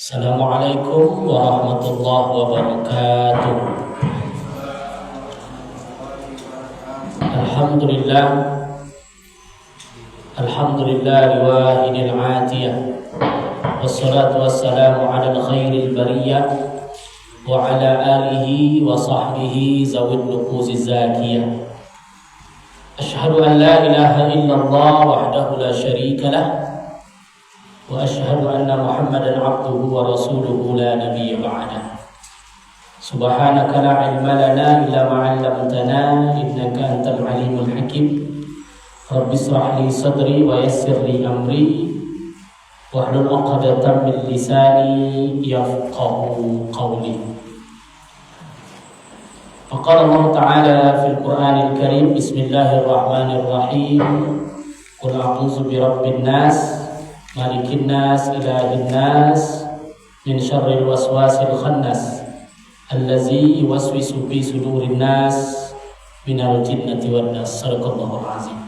Assalamualaikum warahmatullahi wabarakatuh. Alhamdulillah, alhamdulillah wahidil atiyah. Wassalatu wassalamu ala khairil bariyah wa ala alihi wa sahbihi zawil nufuzi zakiyah. Ashhadu an la ilaha illallah wahdahu la syarika lah wa ashhadu anna Muhammadan abduhu wa rasuluhu la nabiyya ba'dah. Subhanaka la ilma lana illa ma 'allamtana innaka antal alimul hakim. Rabbi ishrah li sadri wa yassir li amri wahlul 'uqdatam min lisani yafqahu qawli. Faqala Allah Ta'ala fil Qur'anil Karim, bismillahirrahmanirrahim. Qul a'udzu birabbin nas malikin nas ilahin nas min syarril waswasil khannas allazi yuwaswisu fi sudurin nas minal jinnati wan nas. Shadaqallahul azim.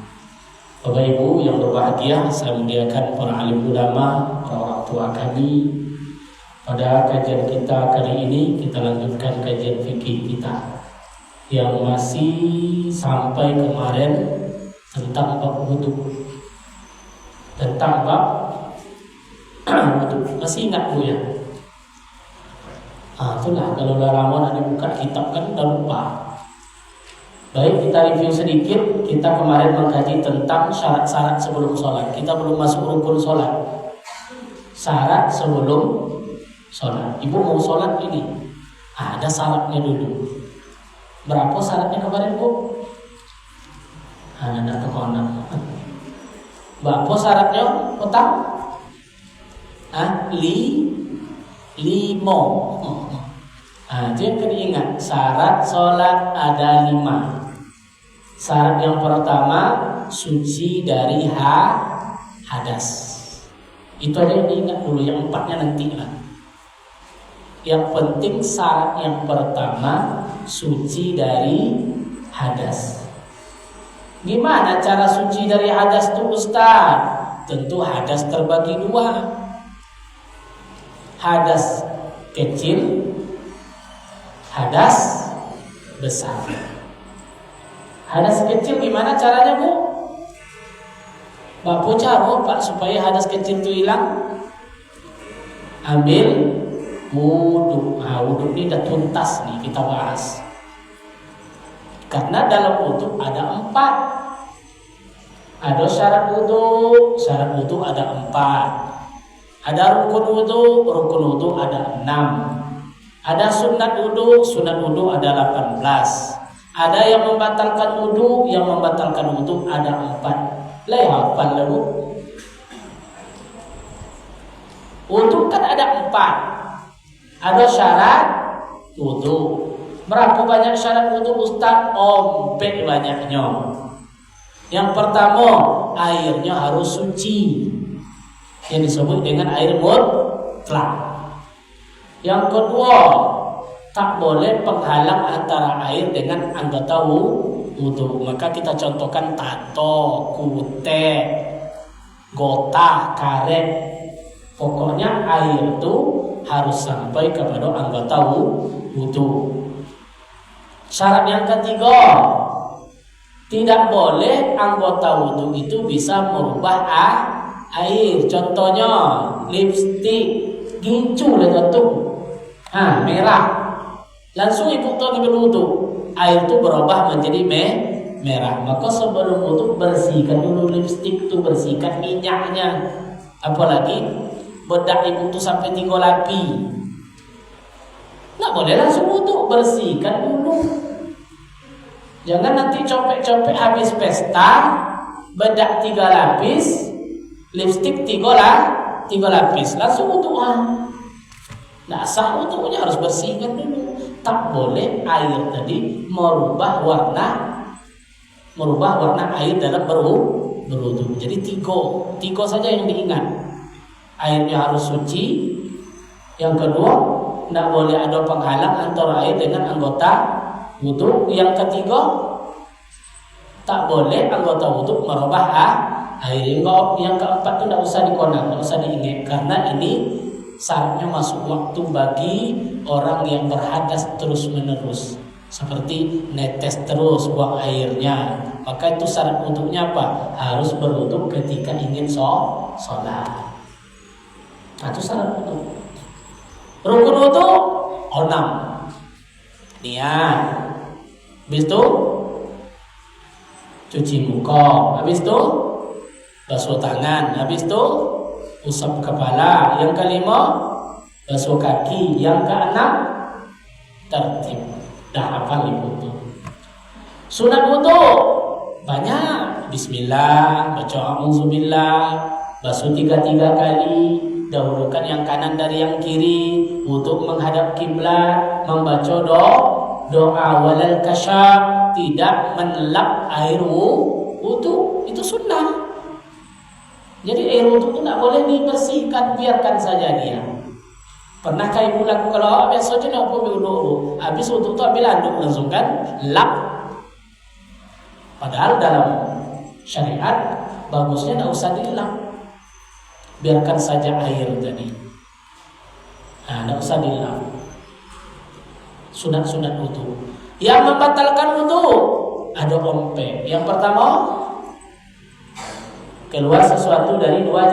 Bapak Ibu yang berbahagia, saya muliakan para alim ulama, para orang tua kami. Pada kajian kita kali ini kita lanjutkan kajian fikih kita yang masih sampai kemarin tentang bab wudu. Tentang bab wudu. Masih ingat Bu ya? Itulah kalau udah lama ada buka kitab kan udah lupa. Baik, kita review sedikit. Kita kemarin mengkaji tentang syarat-syarat sebelum sholat. Kita belum masuk rukun sholat. Syarat sebelum sholat. Ibu mau sholat ini, ada syaratnya dulu. Berapa syaratnya kemarin Bu? Ada kekonak. Berapa syaratnya? Petang? Limo. Jangan ingat, syarat sholat ada 5. Syarat yang pertama, suci dari hadas. Itu aja yang diingat dulu, yang 4-nya nanti lah. Yang penting syarat yang pertama, suci dari hadas. Gimana cara suci dari hadas itu Ustaz? Tentu hadas terbagi 2. Hadas kecil, hadas besar. Hadas kecil gimana caranya Bu? Bapak cara Pak supaya hadas kecil itu hilang? Ambil wudu. Wudu ini udah tuntas nih kita bahas. Karena dalam wudu ada 4. Ada syarat wudu ada 4. Ada rukun wudu ada 6. Ada sunat wudu ada 18. Ada yang membatalkan wudu ada 4. Hafal lah Bu. Wudu kan ada 4. Ada syarat wudu. Berapa banyak syarat wudu Ustaz? Ompek banyaknya. Yang pertama, airnya harus suci, yang disebut dengan air mutlak. Yang kedua, tak boleh penghalang antara air dengan anggota wudu. Maka kita contohkan tato, kutek, gota, karet. Pokoknya air itu harus sampai kepada anggota wudu. Syarat yang ketiga, tidak boleh anggota wudu itu bisa merubah air. Contohnya lipstik, gincu lah jatuh, merah. Langsung ibu tuh berwudu, air itu berubah menjadi merah. Maka sebelum wudu bersihkan dulu lipstik itu, bersihkan minyaknya. Apalagi bedak ibu tuh sampai 3 lapi. Nggak boleh langsung wudu, bersihkan dulu. Jangan nanti copek-copek habis pesta, bedak 3 lapis, lipstik 3 lapis, langsung wudu. Nah, sah wudunya harus bersihkan dulu. Tak boleh air tadi merubah warna air dalam berwudu. Jadi 3 saja yang diingat. Airnya harus suci. Yang kedua, tidak boleh ada penghalang antara air dengan anggota wudu. Yang ketiga, tak boleh anggota wudu merubah air. Yang keempat itu tidak usah dikonak, tidak usah diingat, karena ini syaratnya masuk waktu bagi orang yang berhadas terus menerus, seperti netes terus buang airnya, maka itu syarat wudhunya apa? Harus berwudhu ketika ingin sholat. Nah, itu syarat wudhu. Rukun wudhu 6. Niat. Habis itu cuci muka. Habis itu basuh tangan. Habis itu usap kepala. Yang kelima basuh kaki. Yang keenam tertib. Dah hafal wudhu. Sunat wudhu banyak. Bismillah, baca a'udzubillah, basuh 3 kali, dahulukan yang kanan dari yang kiri, untuk menghadap kiblat, membaca doa walal kasyaf, tidak menelap air wudhu. Itu sunnah. Jadi air wudhu itu tidak boleh dibersihkan, biarkan saja dia. Pernahkah ibu laku kalau biasanya nak ambil wudhu, habis wudhu itu ambil handuk langsung kan, lap. Padahal dalam syariat bagusnya tidak usah dilap, biarkan saja air tadi. Nah, tidak usah dilap. Sunat-sunat wudhu. Yang membatalkan wudhu ada ompe. Yang pertama, keluar sesuatu dari 2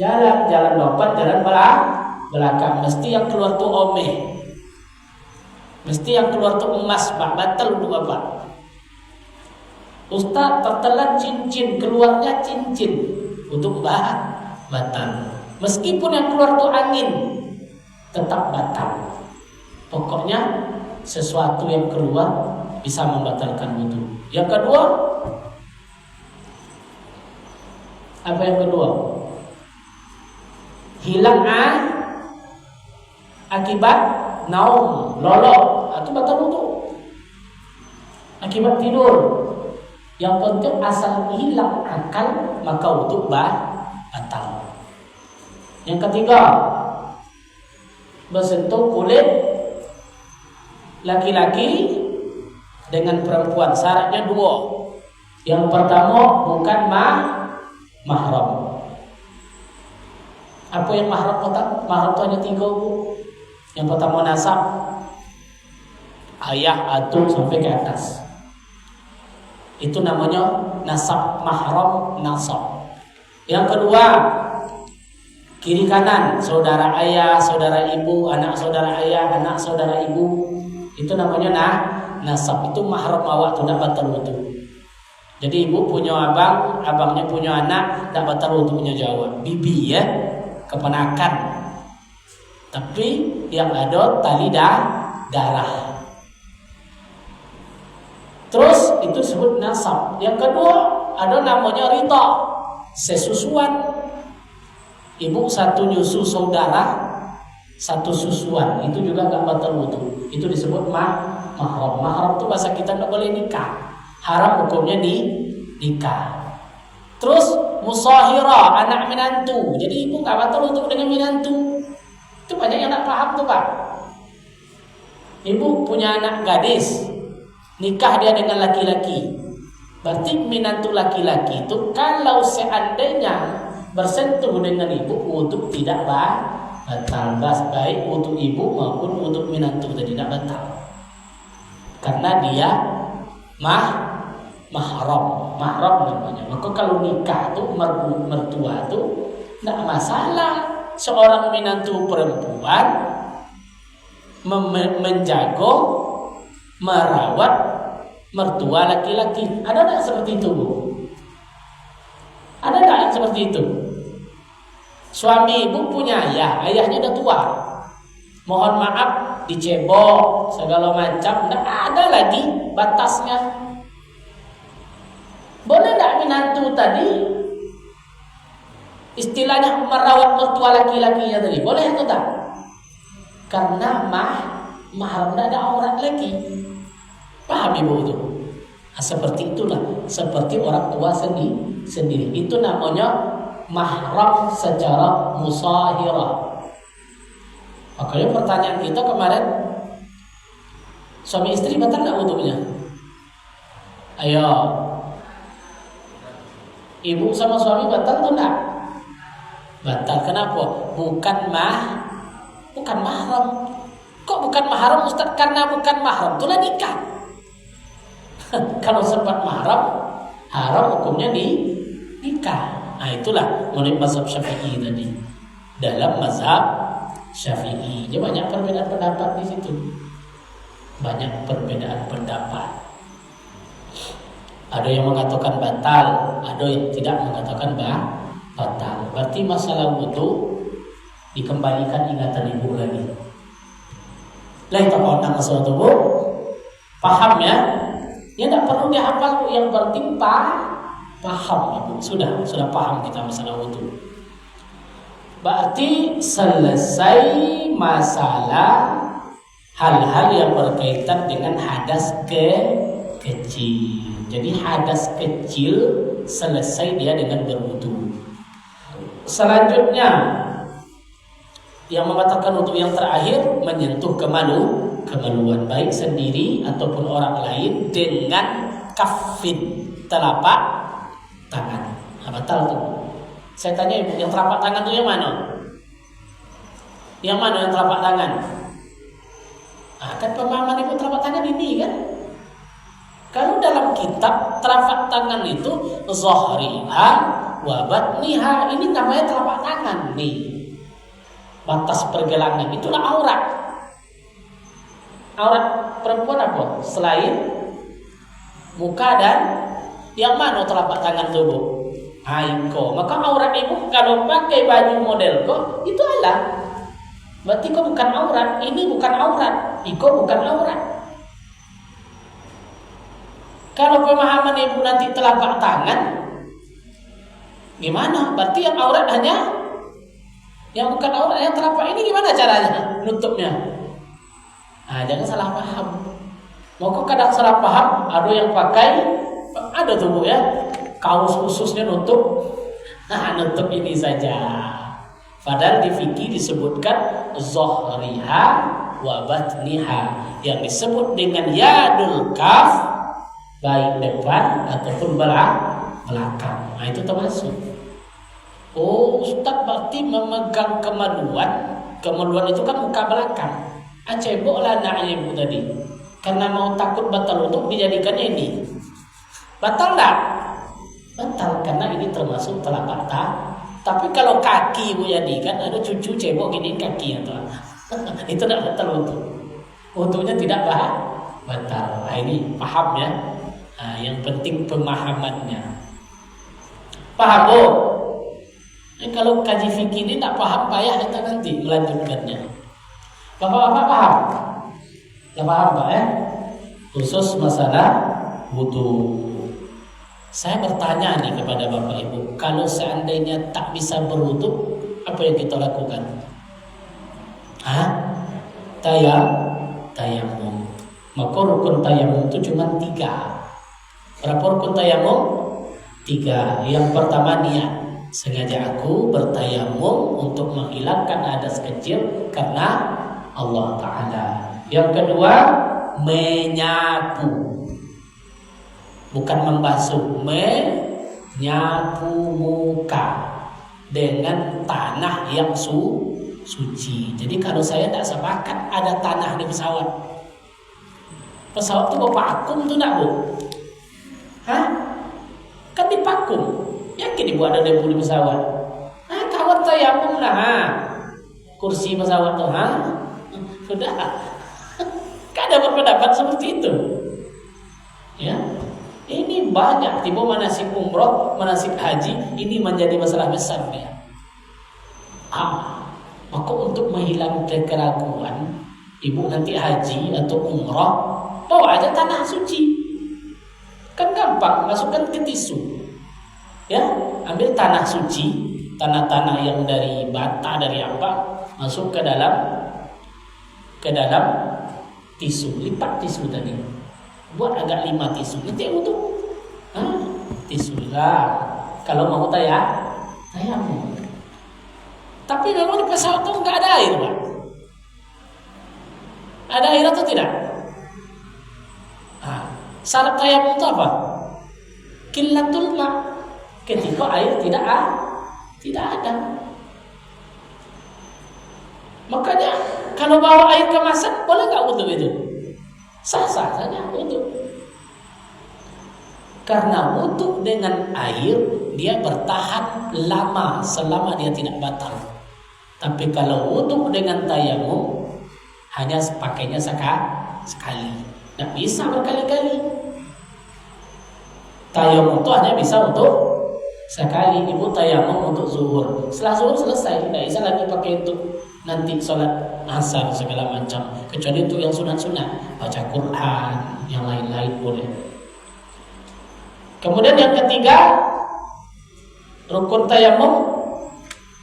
jalan lompat, jalan belakang. Mesti yang keluar tuh omeh. Mesti yang keluar tuh emas, Pak. Batal wudhu Bapak. Ustaz, tertelan cincin, keluarnya cincin, untuk batal. Meskipun yang keluar tuh angin, tetap batal. Pokoknya sesuatu yang keluar bisa membatalkan wudhu. Yang kedua, apa yang kedua? Hilang akibat naum, lolok, itu batal wudhu. Akibat tidur. Yang penting asal hilang akal, maka wudhu batal. Yang ketiga, bersentuh kulit laki-laki dengan perempuan. Syaratnya 2. Yang pertama, bukan mahram. Apa yang mahram? Mahram itu hanya 3, Bu. Yang pertama nasab, ayah, atuk sampai ke atas. Itu namanya nasab, mahram, nasab. Yang kedua, kiri kanan, saudara ayah, saudara ibu, anak saudara ayah, anak saudara ibu. Itu namanya nasab. Itu mahram awak, tu tidak batal wudhu. Jadi ibu punya abang, abangnya punya anak, tidak batal wudhunya jawab. Bibi ya, keponakan. Tapi yang ada tali darah. Terus itu disebut nasab. Yang kedua ada namanya rita, sesusuan. Ibu satu nyusu saudara, satu susuan, itu juga gak batal wudhu. Itu disebut mahram. Mahram itu bahasa kita gak boleh nikah. Haram hukumnya nikah. Terus musahira, anak menantu. Jadi ibu gak batal wudhu dengan menantu. Itu banyak yang gak paham tuh Pak. Ibu punya anak gadis, nikah dia dengan laki-laki. Berarti menantu laki-laki itu kalau seandainya bersentuh dengan ibu, wudhu tidak batal. Baik untuk ibu maupun untuk menantu tidak batal. Karena dia mahram namanya. Maka kalau nikah tuh mertua tuh tidak masalah. Seorang menantu perempuan menjaga, merawat mertua laki-laki. Ada tak seperti itu, Bu? Ada tak yang seperti itu? Suami ibu punya ayah, ayahnya udah tua. Mohon maaf, dicebok segala macam, tidak ada lagi batasnya. Boleh tak menantu tadi istilahnya merawat mertua laki-lakinya tadi? Boleh atau tak? Karena mahram tidak ada aurat lagi. Paham ibu itu? Nah, seperti itulah, seperti orang tua sendiri. Itu namanya mahram secara musahirah. Makanya pertanyaan kita kemarin, suami istri batal nggak wudhunya? Ayo, ibu sama suami batal tuh enggak? Batal. Kenapa? Bukan mahram. Kok bukan mahram, Ustaz? Karena bukan mahram itulah nikah. Kalau sempat mahram, haram hukumnya di nikah. Nah itulah menurut mazhab Syafi'i tadi. Dalam mazhab Syafi'i, dia banyak perbedaan pendapat di situ. Banyak perbedaan pendapat. Ada yang mengatakan batal, ada yang tidak mengatakan batal. Berarti masalah wudu dikembalikan ingatan ibu lagi. Lah itu orang sesuatu bu, paham ya? Ya tidak perlu dihafal bu, yang penting paham ibu. Sudah paham kita masalah wudu. Berarti selesai masalah hal-hal yang berkaitan dengan hadas kecil. Jadi hadas kecil selesai dia dengan berwudu. Selanjutnya yang membatalkan wudu yang terakhir menyentuh kemaluan baik sendiri ataupun orang lain dengan kafin, telapak tangan. Batal tuh. Saya tanya ibu, yang telapak tangan itu yang mana? Yang mana yang telapak tangan? Kan pemahaman ibu telapak tangan ini kan? Kalau dalam kitab telapak tangan itu zahriha wa batniha, ini namanya telapak tangan nih. Batas pergelangan itulah aurat. Aurat perempuan apa? Selain muka dan yang mana telapak tangan tubuh? Aiko. Maka aurat ibu kalau pakai baju model kok itu adalah berarti kok bukan aurat. Ini bukan aurat. Iko bukan aurat. Kalau pemahaman ibu nanti telapak tangan, gimana? Berarti yang aurat hanya yang bukan aurat, yang telapak ini gimana caranya nutupnya? Jangan salah paham. Maka kadang salah paham, ada yang pakai, ada tuh bu ya, kaos khususnya nutup. Nutup ini saja. Padahal di fikih disebutkan zahriha wa batniha, yang disebut dengan yadul kaf baik depan ataupun belakang. Nah itu termasuk. Oh Ustaz, berarti memegang kemaluan itu kan muka belakang. Cebok lah naknya ibu tadi. Karena mau takut batal untuk dijadikannya ini. Batal tak? Batal karena ini termasuk telapak tangan. Tapi kalau kaki ibu jadikan, ada cucu cebok gini kaki atau itu tidak batal untuk. Untuknya tidak batal. Nah, ini paham ya. Yang penting pemahamannya. Paham bu? Kalau kaji fikih ini tak paham, payah kita nanti melanjutkannya. Bapak-bapak paham? Tak paham pak ya? Khusus masalah wudu. Saya bertanya nih kepada bapak ibu, kalau seandainya tak bisa berwudu, apa yang kita lakukan? Tayamum. Maka rukun tayamum itu cuma 3. Berapa rukun tayamum? 3. Yang pertama niat. Sengaja aku bertayamum untuk menghilangkan hadas kecil karena Allah Ta'ala. Yang kedua, menyapu. Bukan membasuh, menyapu muka dengan tanah yang suci. Jadi kalau saya tidak sepakat ada tanah di pesawat. Pesawat itu bawa vakum tuh enggak bu? Kan dipakum. Yakin ibu ada debu di pesawat? Kawan tayamum lah. Kursi pesawat tuh sudah. Kan ada berpendapat seperti itu. Ya. Ini banyak tiba manasik umroh, manasik haji, ini menjadi masalah besar ya. Maka untuk menghilangkan keraguan, ibu nanti haji atau umroh, bawa aja tanah suci. Kan gampang, masukkan ke tisu. Ya, ambil tanah suci, tanah-tanah yang dari bata, dari apa, masuk ke dalam tisu, lipat tisu tadi. Buat agak 5 tisu. Nanti ibu tuh tisu lah. Kalau mau tayamum. Tapi memang di pesawat tuh nggak ada air, Pak. Ada air atau tidak? Syarat tayamum itu apa? Qillatul ma'. Ketika air tidak ada. Makanya kalau bawa air kemasan boleh nggak wudhu itu? Sah-sah saja wudhu. Karena wudhu dengan air dia bertahan lama selama dia tidak batal. Tapi kalau wudhu dengan tayamum hanya pakainya sekali. Tidak bisa berkali-kali. Tayamum itu hanya bisa untuk sekali. Ibu tayamum untuk zuhur. Setelah zuhur selesai. Tidak bisa lagi pakai untuk nanti sholat asar segala macam. Kecuali itu yang sunat-sunat. Baca Quran, yang lain-lain boleh. Kemudian yang ketiga, rukun tayamum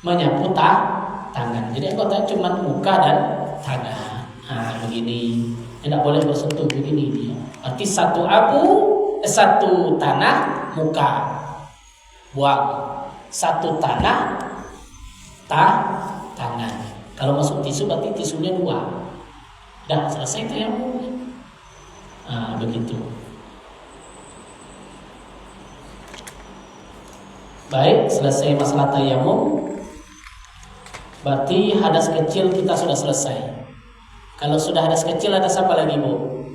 menyapu tangan. Jadi anggota cuma muka dan tangan. Nah, begini. Tidak boleh bersentuh begini dia. Arti satu tanah muka buang, satu tanah tangan. Kalau masuk tisu berarti tisunya 2. Dah selesai tayamum. Nah, begitu. Baik, selesai masalah tayamum. Berarti hadas kecil kita sudah selesai. Kalau sudah hadas kecil, hadas apa lagi, Bu?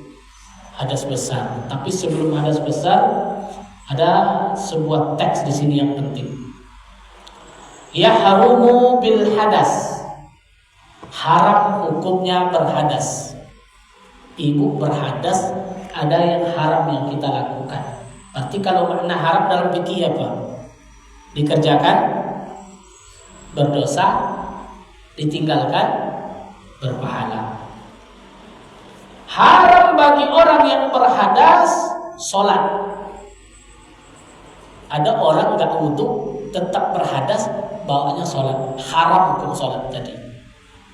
Hadas besar. Tapi sebelum hadas besar ada sebuah teks di sini yang penting. Yahrumu bil hadas. Haram hukumnya berhadas. Ibu berhadas, ada yang haram yang kita lakukan. Berarti kalau makna haram dalam fikih apa? Dikerjakan, berdosa, ditinggalkan, berpahala. Haram bagi orang yang berhadas sholat. Ada orang gak wudhu tetap berhadas, bawaannya sholat. Haram hukum sholat tadi.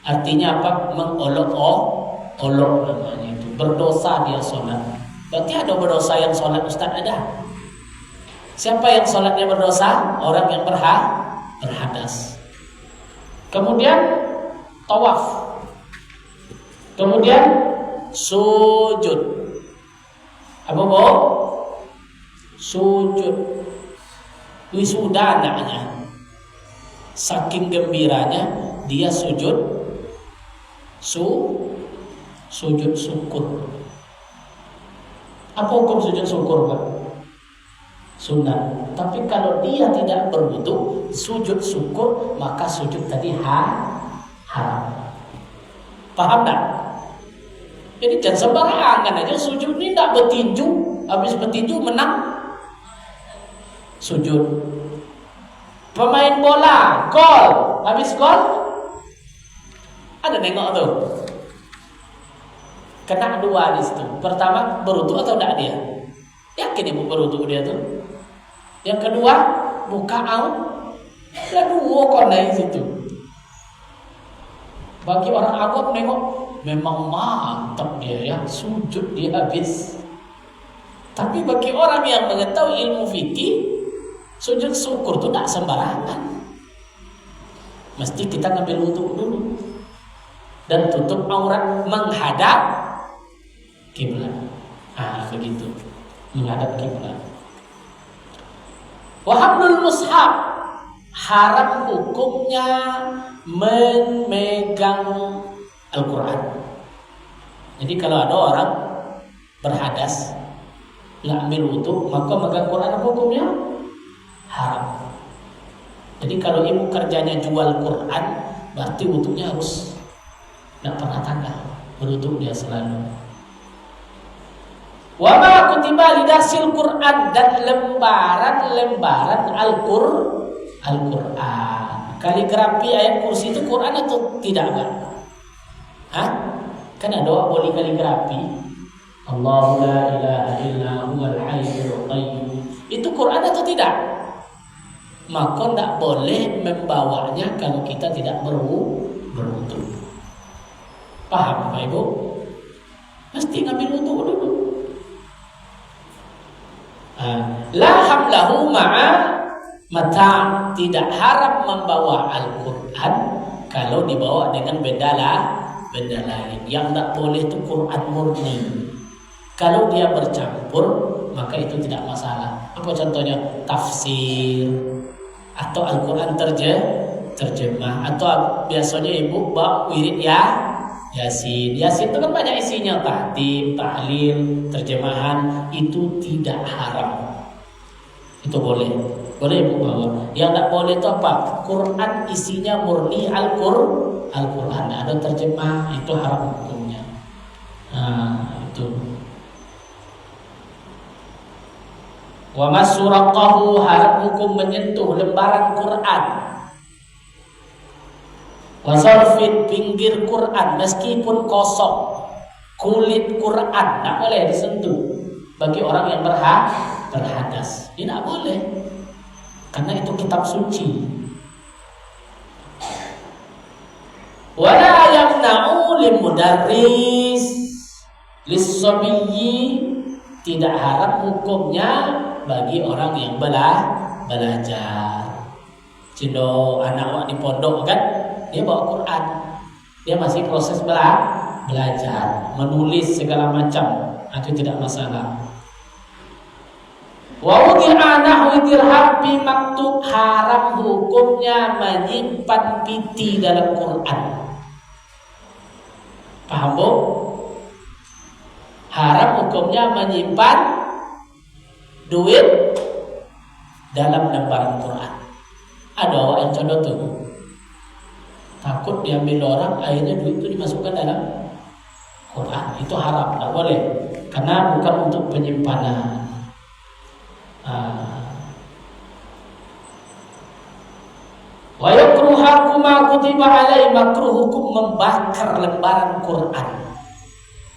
Artinya apa? Mengolok-olok namanya itu. Berdosa dia sholat. Berarti ada berdosa yang sholat, Ustaz? Ada. Siapa yang sholatnya berdosa? Orang yang berhadas. Kemudian tawaf. Kemudian sujud. Apa, Bu? Sujud. Wisuda anaknya. Saking gembiranya dia sujud sujud syukur. Apa hukum sujud syukur, Pak? Sunnah. Tapi kalau dia tidak berwudu sujud syukur, maka sujud tadi haram. Paham tak? Jadi jangan sembarangan aja sujud ini, tidak bertinju. Habis bertinju menang sujud. Pemain bola gol, habis gol ada nengok tuh. Kena 2 di situ. Pertama, berwudu atau tidak dia? Yakin ibu berwudu dia tuh? Yang kedua, buka out. Ada 2 kok naik situ. Bagi orang awam nengok, memang mantap dia ya, sujud dia habis. Tapi bagi orang yang mengetahui ilmu fikih, sujud syukur itu tidak sembarangan. Mesti kita ngambil wudu dulu dan tutup aurat menghadap kiblat. Begitu, menghadap kiblat. Wahabnul mushaf, haram hukumnya memegang Al-Quran. Jadi kalau ada orang berhadas nggak ambil wudu, maka megang Quran apa hukumnya? Haram. Jadi kalau ibu kerjanya jual Quran, berarti wudunya harus nggak pernah tanggal, berwudu dia selalu. Wa ma kutiba lidarsil Quran, dan lembaran Al-Quran. Kaligrafi ayat kursi itu Quran atau tidak, Pak? Kan ada doa boleh kaligrafi. Allahu la ilaha illa huwal hayyul qayyum. Itu Quran atau tidak? Maka tidak boleh membawanya kalau kita tidak berwudu. Paham, Pak Ibu? Mesti ngambil wudu dulu. La hamlahu ma'a mata, tidak haram membawa Al-Quran kalau dibawa dengan benda lain. Yang tidak boleh itu Quran murni. Kalau dia bercampur, maka itu tidak masalah. Apa contohnya? Tafsir atau Al-Quran terjemah. Atau biasanya ibu bawa wirid Yasin. Yasin itu kan banyak isinya, tahtim, tahlil, terjemahan. Itu tidak haram. Itu boleh ibu bawa. Yang tak boleh itu apa? Quran isinya murni Al-Quran, ada terjemah, itu haram hukumnya. Nah, itu. Wa masuraqahu, haram hukum menyentuh lembaran Quran. Wa zarfin, pinggir Quran meskipun kosong. Kulit Quran tak boleh disentuh bagi orang yang berhadas. Ini tak boleh. Karena itu kitab suci. Wala yamna'u limudarris lis-sabiyyi, tidak haram hukumnya bagi orang yang belajar. Cindo anak di pondok kan, dia bawa Quran, dia masih proses belajar, menulis segala macam, itu tidak masalah. Wa wudi'a nahwi dirham bi maktub, haram hukumnya menyimpan piti dalam Quran. Paham bu? Haram hukumnya menyimpan duit dalam lembaran Quran. Ada orang yang contoh tuh, takut diambil orang, akhirnya duit itu dimasukkan dalam Quran. Itu haram, tak boleh, karena bukan untuk penyimpanan. Wa yakruha kuma kutiba alai, makruh hukum membakar lembaran Quran.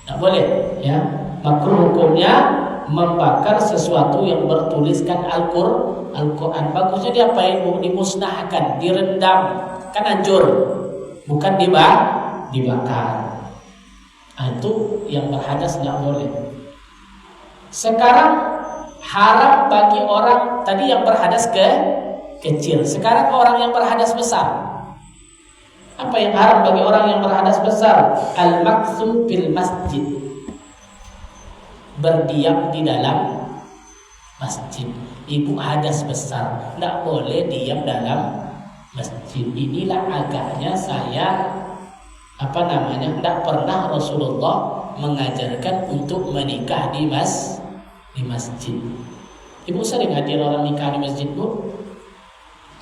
Tak boleh, ya. Makruh hukumnya membakar sesuatu yang bertuliskan Al-Quran. Bagusnya diapain? Dimusnahkan, direndam, kan hancur, bukan dibakar. Itu yang berhadas tidak boleh. Sekarang haram bagi orang tadi yang berhadas kecil. Sekarang orang yang berhadas besar. Apa yang haram bagi orang yang berhadas besar? Al-makthu bil masjid, berdiam di dalam masjid. Ibu hadas besar, tidak boleh diam dalam masjid. Inilah agaknya saya tidak pernah Rasulullah mengajarkan untuk menikah di masjid. Ibu sering hadir orang nikah di masjid, Bu?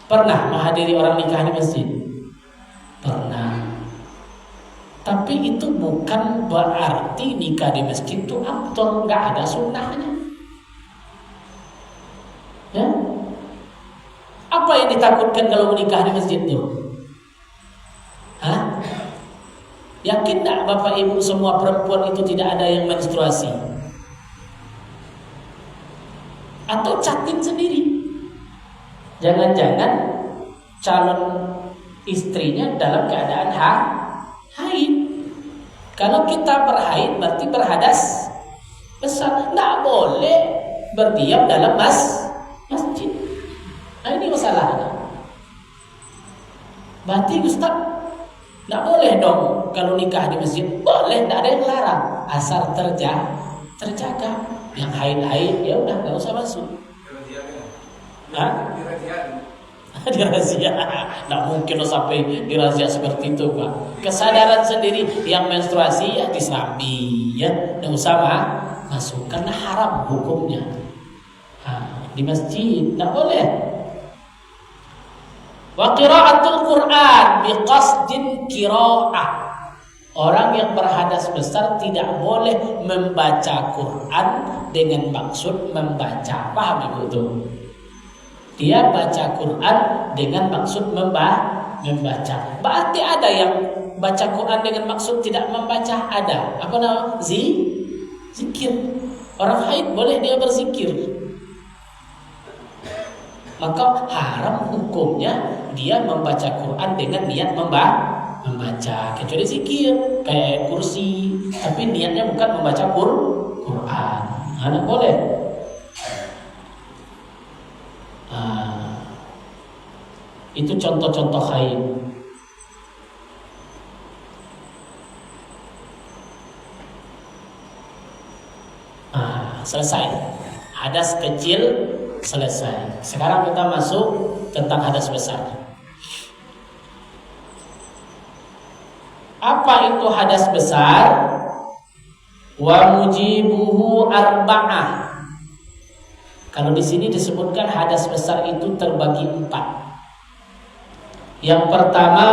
Pernah menghadiri orang nikah di masjid? Pernah. Tapi itu bukan berarti nikah di masjid itu afdal, nggak ada sunnahnya. Ya? Apa yang ditakutkan kalau menikah di masjid itu? Hah? Yakin tak Bapak Ibu semua perempuan itu tidak ada yang menstruasi? Atau catin sendiri? Jangan-jangan calon istrinya dalam keadaan haid. Kalau kita berhaid berarti berhadas besar. Tidak boleh berdiam dalam masjid. Nah, ini masalahnya. Berarti Ustaz, tidak boleh dong kalau nikah di masjid. Boleh, tidak ada yang larang, asal terjaga. Yang haid ya udah nggak usah masuk. Dirazia. Nggak mungkin sampai dirazia seperti itu, Pak. Kesadaran sendiri yang menstruasi ya diserambi, ya nggak usah masuk karena haram hukumnya. Di masjid nggak boleh. Wa qira'atul Quran biqasdin qira'ah. Orang yang berhadas besar tidak boleh membaca Quran dengan maksud membaca. Paham Ibu itu? Dia baca Quran dengan maksud membaca. Berarti ada yang baca Quran dengan maksud tidak membaca. Ada. Apa nama? Zikir. Orang haid boleh dia berzikir. Maka haram hukumnya dia membaca Quran dengan niat membaca. Kecuali zikir kayak kursi, tapi niatnya bukan membaca Quran. Tidak boleh. Itu contoh-contoh haid. Selesai. Hadas kecil selesai. Sekarang kita masuk tentang hadas besar. Apa itu hadas besar? Wa mujibuhu arba'ah. Kalau di sini disebutkan hadas besar itu terbagi 4. Yang pertama,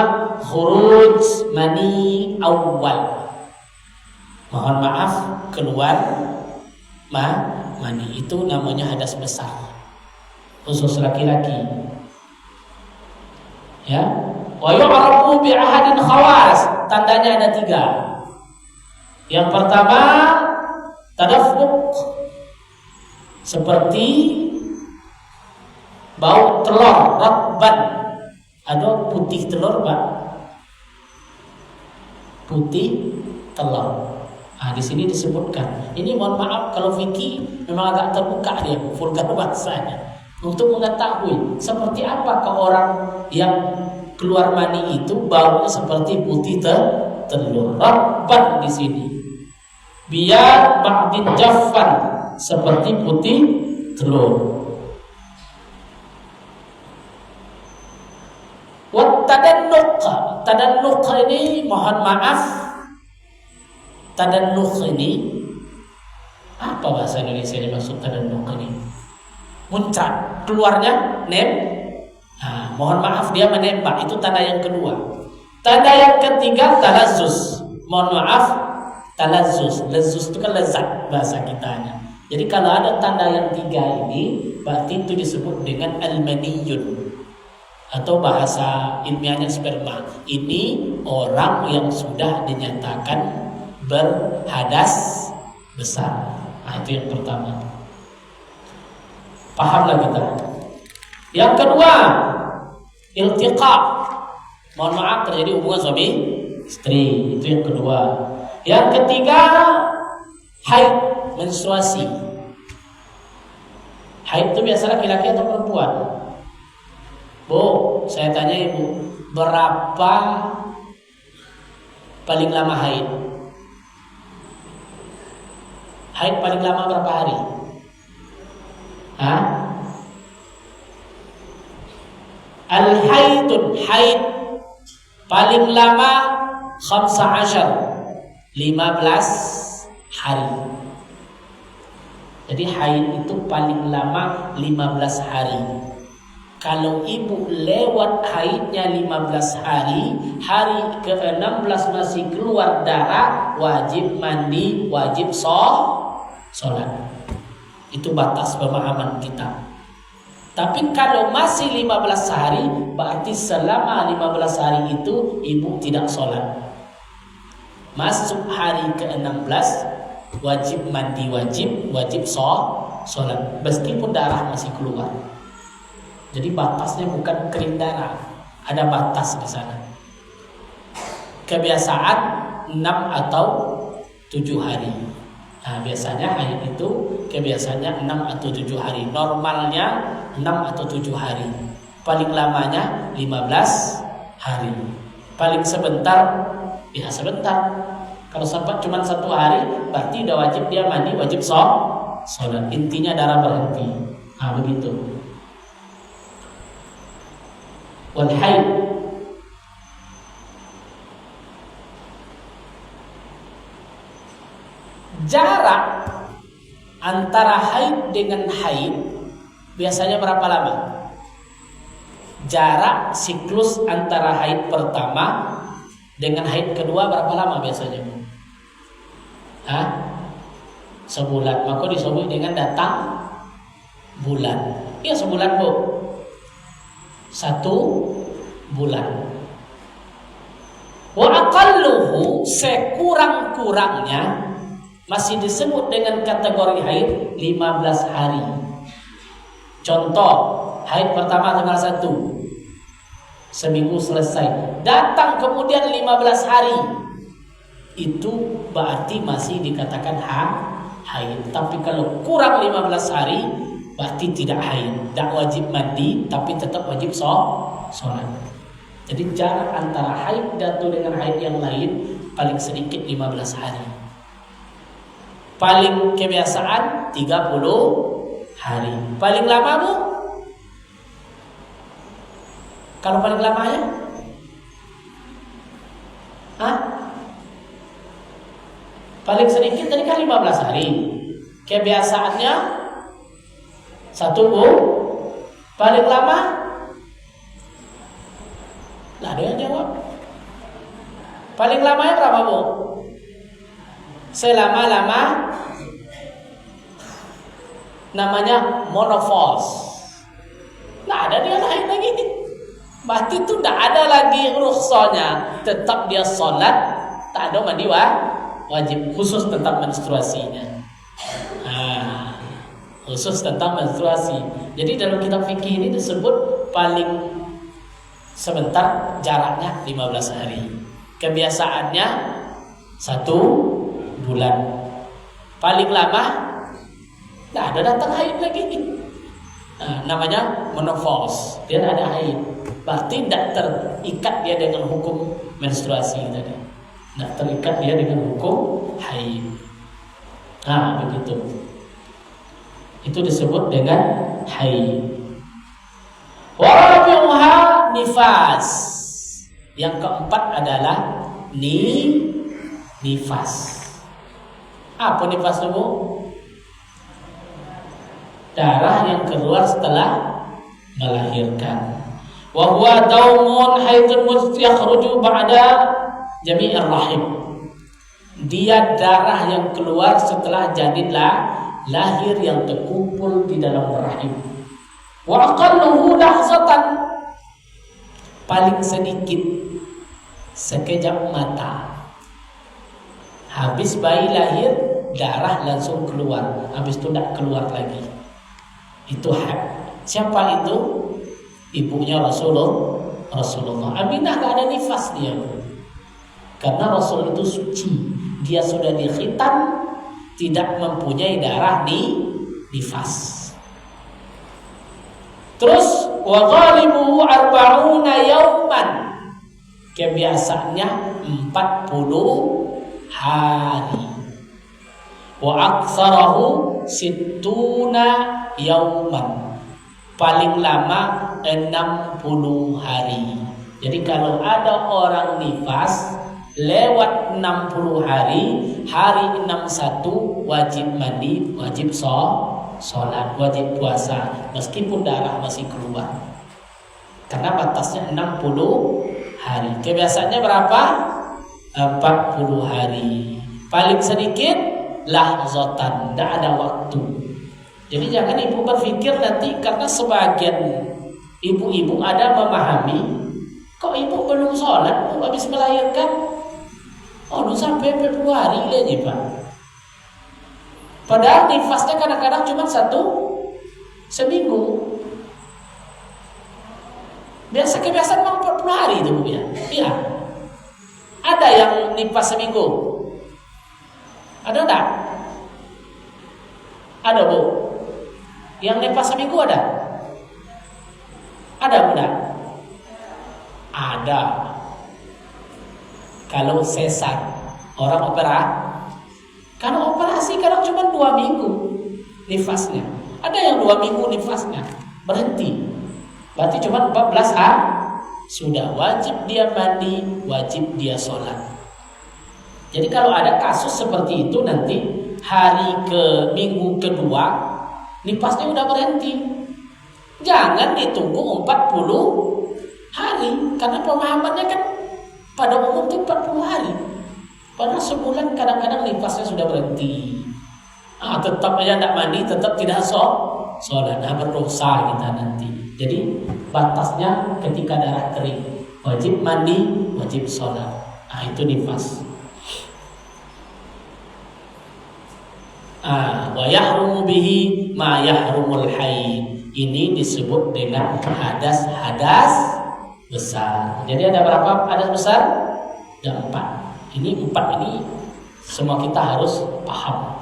khuruj mani awal. Mohon maaf, keluar mani, itu namanya hadas besar. Khusus laki-laki. Ya. Wa yu'rafu bi ahadin khawas. Tandanya ada 3. Yang pertama, tadaffuq, seperti bau telur ratban. Ada putih telur, Pak. Putih telur. Di sini disebutkan. Ini mohon maaf kalau fikih memang agak terbuka dia, vulgar bahasanya. Untuk mengetahui seperti apa ke orang yang keluar mani itu baunya seperti putih telur. Ratban di sini. Biar ba'din jaffan, seperti putih telur. Tadannuk ini mohon maaf, tadannuk ini apa bahasa Indonesia ini maksud tadannuk ini? Muncrat, keluarnya mohon maaf dia menembak, itu tanda yang kedua. Tanda yang ketiga talazzus. Mohon maaf, talazzus. Lazzus itu kan lezat bahasa kitanya. Jadi kalau ada tanda yang 3 ini, berarti itu disebut dengan al-maniyun. Atau bahasa ilmiahnya sperma. Ini orang yang sudah dinyatakan berhadas besar. Itu yang pertama. Pahamlah kita. Yang kedua, iltiqa. Mohon maaf, terjadi hubungan suami istri. Itu yang kedua. Yang ketiga, haid, menstruasi. Haid itu biasa laki-laki atau perempuan? Bu, saya tanya ibu, berapa paling lama haid? Haid paling lama berapa hari? Al-haidun, haid paling lama 15 hari. Jadi haid itu paling lama 15 hari. Kalau ibu lewat haidnya 15 hari, hari ke-16 masih keluar darah, wajib mandi, wajib sholat. Itu batas pemahaman kita. Tapi kalau masih 15 hari, berarti selama 15 hari itu ibu tidak sholat. Masuk hari ke-16, wajib mandi, wajib sholat. Meskipun darah masih keluar. Jadi batasnya bukan kering darah, ada batas di sana. Kebiasaan 6 atau 7 hari. Biasanya haid itu kebiasaannya 6 atau 7 hari. Normalnya 6 atau 7 hari. Paling lamanya 15 hari. Paling sebentar, ya sebentar. Kalau sempat cuma 1 hari, berarti udah wajib dia mandi, wajib sholat. Intinya darah berhenti. Begitu. Wal haid, jarak antara haid dengan haid biasanya berapa lama? Jarak siklus antara haid pertama dengan haid kedua berapa lama biasanya? Sebulan. Maka disebut dengan datang bulan. Iya, sebulan, Bu. 1 bulan. Wa aqalluhu, sekurang-kurangnya masih disebut dengan kategori haid 15 hari. Contoh, haid pertama tanggal 1, seminggu selesai. Datang kemudian 15 hari. Itu berarti masih dikatakan haid. Tapi kalau kurang 15 hari, berarti tidak haid. Tak wajib mandi, tapi tetap wajib sholat. Jadi jarak antara haid datu dengan haid yang lain paling sedikit 15 hari. Paling kebiasaan 30 hari. Paling lama, Bu? Kalau paling lamanya? Hah? Paling sedikit tadi kan 15 hari. Kebiasaannya 1 Bu. Paling lama? Nah, ada yang jawab. Paling lamanya berapa Bu? Selama-lama namanya monofos. Nah, ada dia lain lagi. Berarti itu tidak ada lagi rukhsahnya. Tetap dia sholat, tak ada mandi wajib, khusus tentang menstruasinya. Khusus tentang menstruasi. Jadi dalam kitab fikih ini disebut paling sebentar jaraknya 15 hari. Kebiasaannya 1 bulan. Paling lama tidak ada datang haid lagi. Namanya menopause. Dia tidak ada haid. Berarti tidak terikat dia dengan hukum menstruasi tadi. Tidak terikat dia dengan hukum haid. Begitu. Itu disebut dengan haid. Wa rabi'uha nifas. Yang keempat adalah nifas. Apa nifas itu? Darah yang keluar setelah melahirkan. Wa huwa daumun haidun yakhruju ba'da jami'ir rahim. Dia darah yang keluar setelah janinlah lahir yang terkumpul di dalam rahim. Wa aqalluhu lahzatan. Paling sedikit sekejap mata. Habis bayi lahir, darah langsung keluar. Habis itu tidak keluar lagi. Itu siapa itu? Ibunya Rasulullah. Aminah gak ada nifas dia. Karena Rasul itu suci. Dia sudah dikhitan, tidak mempunyai darah nifas. Terus wa ghalibuhu 40 yauman. Kebiasaannya 40 hari. Wa aktsarahu 60 yauman. Paling lama 60 hari. Jadi kalau ada orang nifas lewat 60 hari, hari 61 wajib mandi, wajib sholat, wajib puasa, meskipun darah masih keluar. Karena batasnya 60 hari. Kebiasaannya berapa? 40 hari. Paling sedikit lahzatan, tidak ada waktu. Jadi jangan ibu berpikir nanti, karena sebagian ibu-ibu ada memahami, kok ibu belum sholat, habis melahirkan, sampai Februari lagi Pak. Padahal nifasnya kadang-kadang cuma seminggu. Kebiasaan memang 40 hari itu Bu ya. Iya. Ada yang nifas seminggu? Ada enggak? Ada Bu. Yang nifas seminggu ada? Ada Bu enggak? Ada. Kalau sesar, orang kalau operasi kadang cuma 2 minggu nifasnya. Ada yang 2 minggu nifasnya berhenti. Berarti cuma 14 hari. Sudah wajib dia mandi, wajib dia sholat. Jadi kalau ada kasus seperti itu, nanti hari ke minggu kedua nifasnya udah berhenti. Jangan ditunggu 40 hari. Karena pemahamannya kan pada umum itu 40 hari. Padahal sebulan kadang-kadang nifasnya sudah berhenti. Tetap aja tidak mandi, tetap tidak sholat. Berdosa kita nanti. Jadi batasnya ketika darah kering, wajib mandi, wajib sholat. Itu nifas. Wa yahrumu bihi ma yahrumul haid. Ini disebut dengan hadas besar. Jadi ada berapa hadas besar? Ada 4. Ini 4 ini semua kita harus paham.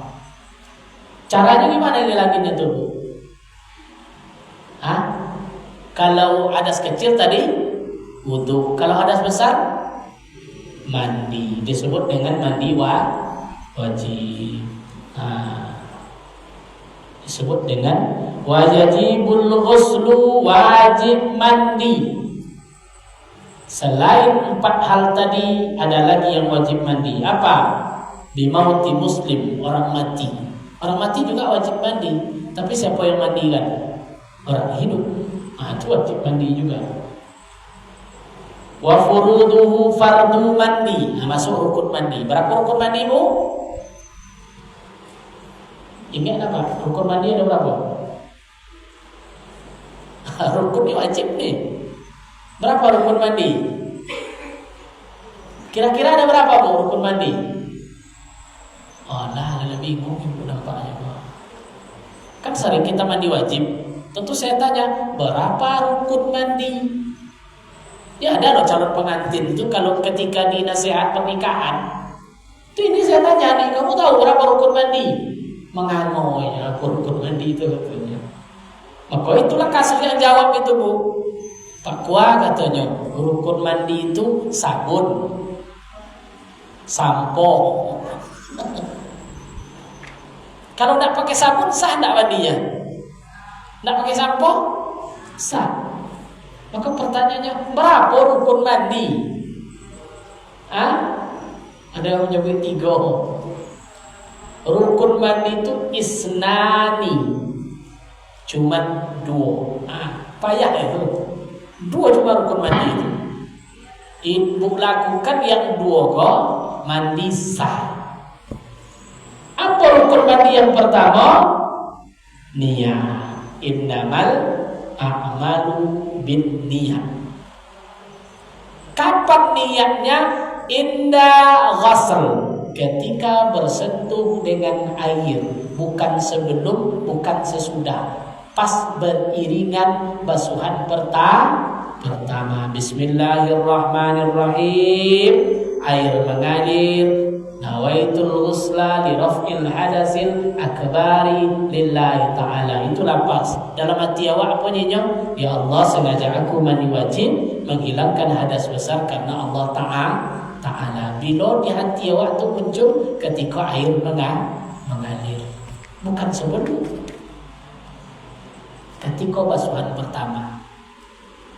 Caranya gimana ngilanginnya tuh? Kalau hadas kecil tadi wudu, kalau hadas besar mandi. Disebut dengan mandi wajib. Disebut dengan wajibul ghuslu, wajib mandi. Selain 4 hal tadi, ada lagi yang wajib mandi. Apa? Bimauti muslim, orang mati. Orang mati juga wajib mandi. Tapi siapa yang mandikan? Orang hidup. Itu wajib mandi juga. Wa furuduhu fardu mandi. Masuk rukun mandi. Berapa rukun mandi, Bu? Ingat apa? Rukun mandi ada berapa? Rukun ini wajib nih. Berapa rukun mandi? Kira-kira ada berapa, Bu, rukun mandi? Oh lah, lebih bingung Ibu nampaknya. Kan sering kita mandi wajib. Tentu saya tanya, berapa rukun mandi? Ya ada loh calon pengantin itu kalau ketika di nasihat pernikahan. Itu ini saya tanya nih, kamu tahu berapa rukun mandi? Mengano ya, rukun mandi itu katanya. Maka itulah kasus yang jawab itu, Bu. Pak Kua katanya, rukun mandi itu sabun, sampo. Kalau tidak pakai sabun sah tidak mandinya? Tidak pakai sampo sah. Maka pertanyaannya, berapa rukun mandi? Ada yang menyebut 3. Rukun mandi itu isnani, cuman 2. Payah itu. 2 cuma rukun mandi itu. Ibu lakukan yang 2 kok mandi sah. Apa rukun mandi yang pertama? Niat. Innamal a'malu bin niat. Kapan niatnya? Inda ghasl, ketika bersentuh dengan air, bukan sebelum, bukan sesudah. Pas beriringan basuhan pertama. Bismillahirrahmanirrahim. Air mengalir. Nawaitul ghusla li raf'il hadasil akbari lillahi ta'ala. Itu lapas dalam hati awak apa nyenyo? Ya Allah, sengaja aku mandi wajib menghilangkan hadas besar karena Allah Ta'ala. Bila di hati awak itu muncul ketika air mengalir, bukan sebelum, ketika basuhan pertama.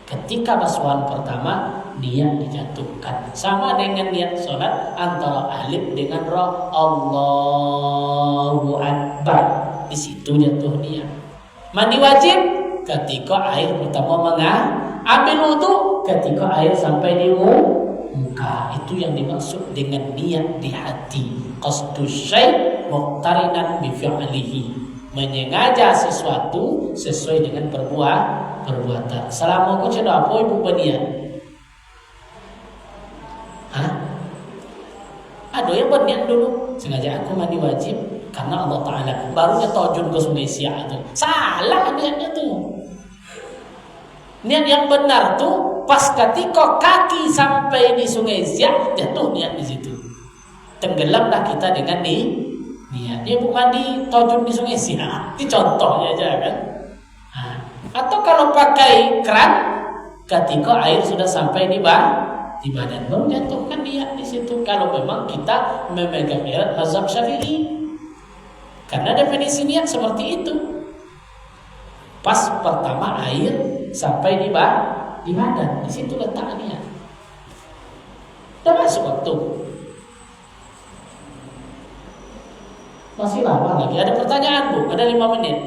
Ketika basuhan pertama niat dijatuhkan, sama dengan niat sholat antara alif dengan ra. Allahu Akbar, di situ jatuh niat. Mandi wajib ketika air pertama ambil wudu ketika air sampai di muka. Itu yang dimaksud dengan niat di hati. Qasdus syai' muqtarinan bi fi'lihi, menyengaja sesuatu sesuai dengan perbuatan. Selama aku cakap apa ibu berniat? Ada yang berniat dulu, sengaja aku mandi wajib karena Allah Ta'ala, barunya terjun ke Sungai Siak itu. Salah niatnya tuh. Niat yang benar tuh pas ketika kaki sampai di Sungai Siak, jatuh niat di situ. Tenggelamlah kita dengan niat. Dia bu mandi terjun di Sungai Siak. Ini contohnya aja kan. Atau kalau pakai keran, ketika air sudah sampai di badan, baru jatuhkan niat di situ. Kalau memang kita memegang mazhab Syafi'i, karena definisi niat seperti itu. Pas pertama air sampai di badan, di situ letak niat. Sudah masuk waktu. Masih lama lagi. Ada pertanyaan, Bu? Ada 5 menit.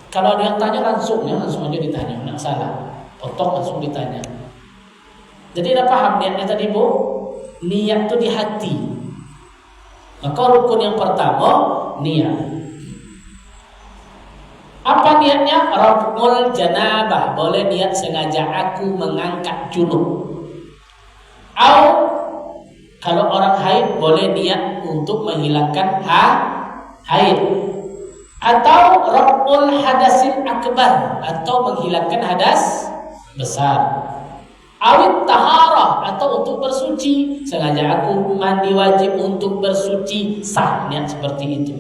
Kalau ada yang tanya langsung aja ditanya, nggak salah. Potong langsung ditanya. Jadi udah paham niatnya tadi, Bu? Niat itu di hati. Maka rukun yang pertama niat. Apa niatnya? Raf'ul janabah. Boleh niat sengaja aku mengangkat junub. Kalau orang haid boleh niat untuk menghilangkan haid. Atau raf'ul hadasil akbar, atau menghilangkan hadas besar. Awit taharah, atau untuk bersuci. Sengaja aku mandi wajib untuk bersuci, sah niat seperti itu.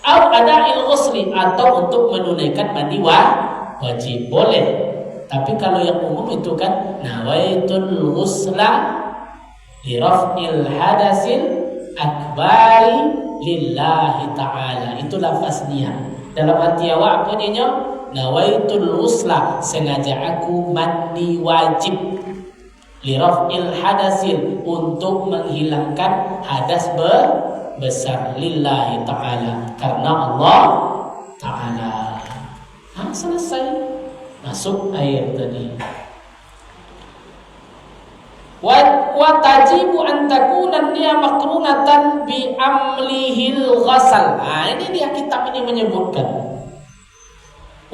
Ada'il ghusli, atau untuk menunaikan mandi wajib, boleh. Tapi kalau yang umum itu kan nawaitul ghusla li raf'il hadasil akbari lillahi ta'ala. Itu lafaz niat. Dalam hati awak apa nyenyo? Nawaitul ghusla, sengaja aku mandi wajib. Liraf'il hadasil, untuk menghilangkan hadas besar, lillahi ta'ala, karena Allah ta'ala. Selesai. Masuk air tadi. Wa tajibu an takuna niyyah makrunatan bi amlihil ghasal. Ini dia kitab ini menyebutkan.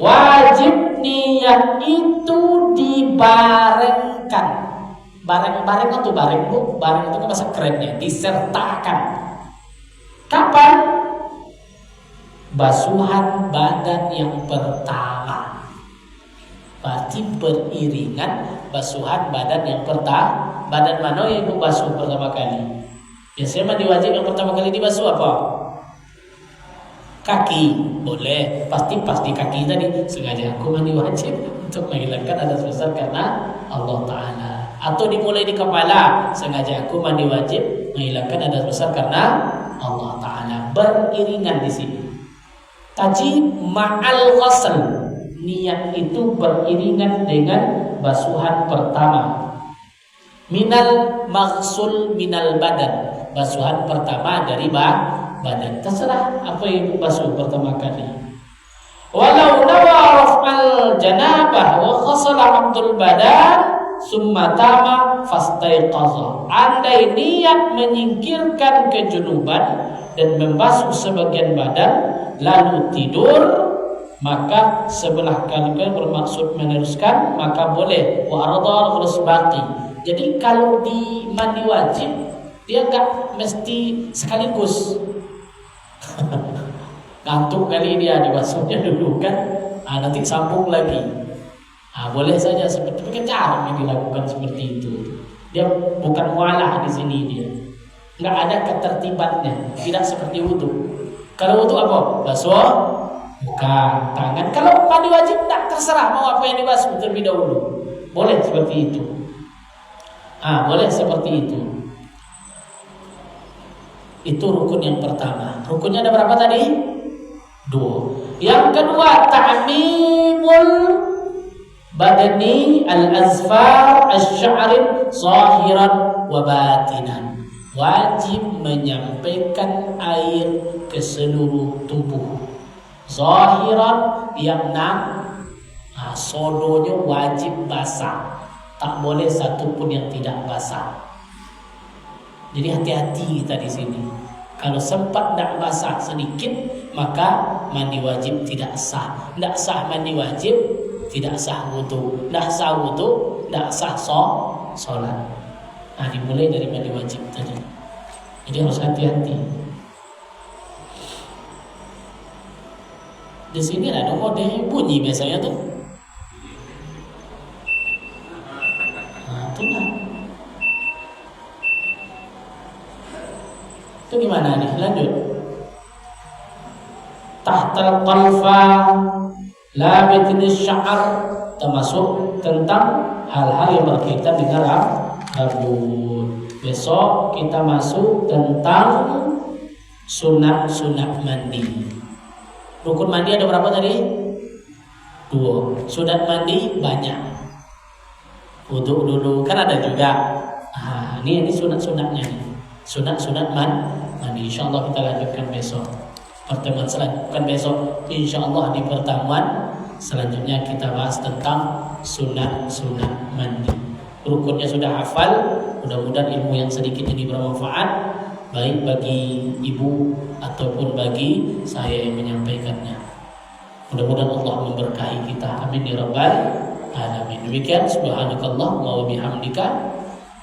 Wajib niat itu dibarengkan. Bareng-bareng itu bareng bu, bareng itu kan bahasa kerennya, disertakan. Kapan? Basuhan badan yang pertama. Berarti beriringan basuhan badan yang pertama. Badan mana yang ibu basuh pertama kali? Biasanya mandi wajib yang pertama kali dibasuh apa? Kaki. Boleh, pasti kaki tadi. Sengaja aku mandi wajib untuk menghilangkan hadas besar karena Allah Ta'ala. Atau dimulai di kepala, sengaja aku mandi wajib menghilangkan hadas besar karena Allah Ta'ala. Beriringan di sini. Tajib ma'al ghasl, niat itu beriringan dengan basuhan pertama. Minal maghsul minal badan, basuhan pertama dari badan. Terserah apa yang basuh pertama kali. Walau nawa raf'al janabah wa khasala abdul badan summa tama fastaiqaza. Andai niat menyingkirkan kejunuban dan membasuh sebagian badan lalu tidur, maka sebelah kalinya bermaksud meneruskan, maka boleh wa arada al-baqi. Jadi kalau di mandi wajib dia enggak mesti sekaligus. Gantung kali dia dibasuhnya dulu kan, nanti sambung lagi. Boleh saja seperti itu, cara yang dilakukan seperti itu. Dia bukan mualah di sini dia. Enggak ada ketertibannya, tidak seperti wudu. Kalau wudu apa? Basuh muka, tangan. Kalau mandi wajib enggak, terserah mau apa yang dibasuh terlebih dahulu. Boleh seperti itu. Boleh seperti itu. Itu rukun yang pertama. Rukunnya ada berapa tadi? 2. Yang kedua, ta'mimul badani al-azfar asy-sya'ri zahiran wa batinan. Wajib menyampaikan air ke seluruh tubuh. Zahiran yang sodonya wajib basah. Tak boleh satu pun yang tidak basah. Jadi hati-hati kita di sini. Kalau sempat tidak basah sedikit, maka mandi wajib tidak sah. Tidak sah mandi wajib, tidak sah wudu. Tidak sah wudu, tidak sah sholat. Dimulai dari mandi wajib tadi. Jadi harus hati-hati. Di sini ada kode bunyi biasanya tuh. Itu gimana nih? Lanjut. Tahtal qalfa la bitnis sya'ar, termasuk tentang hal-hal yang berkaitan dengan rambut. Besok kita masuk tentang sunat mandi. Rukun mandi ada berapa tadi? 2. Sunat mandi banyak. Wudu dulu kan ada juga. Ini sunat-sunatnya nih. Sunat mandi. Insyaallah kita lanjutkan besok. Pertemuan selanjutnya besok. Insyaallah di pertemuan selanjutnya kita bahas tentang sunat mandi. Rukunnya sudah hafal. Mudah-mudahan ilmu yang sedikit ini bermanfaat, baik bagi ibu ataupun bagi saya yang menyampaikannya. Mudah-mudahan Allah memberkahi kita. Amin ya rabbal alamin. Demikian, subhanakallahumma wa bihamdika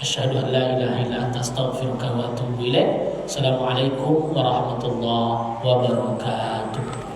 asyhadu an la ilaha illa anta astaghfiruka wa atubu ilaik. Assalamualaikum warahmatullahi wabarakatuh.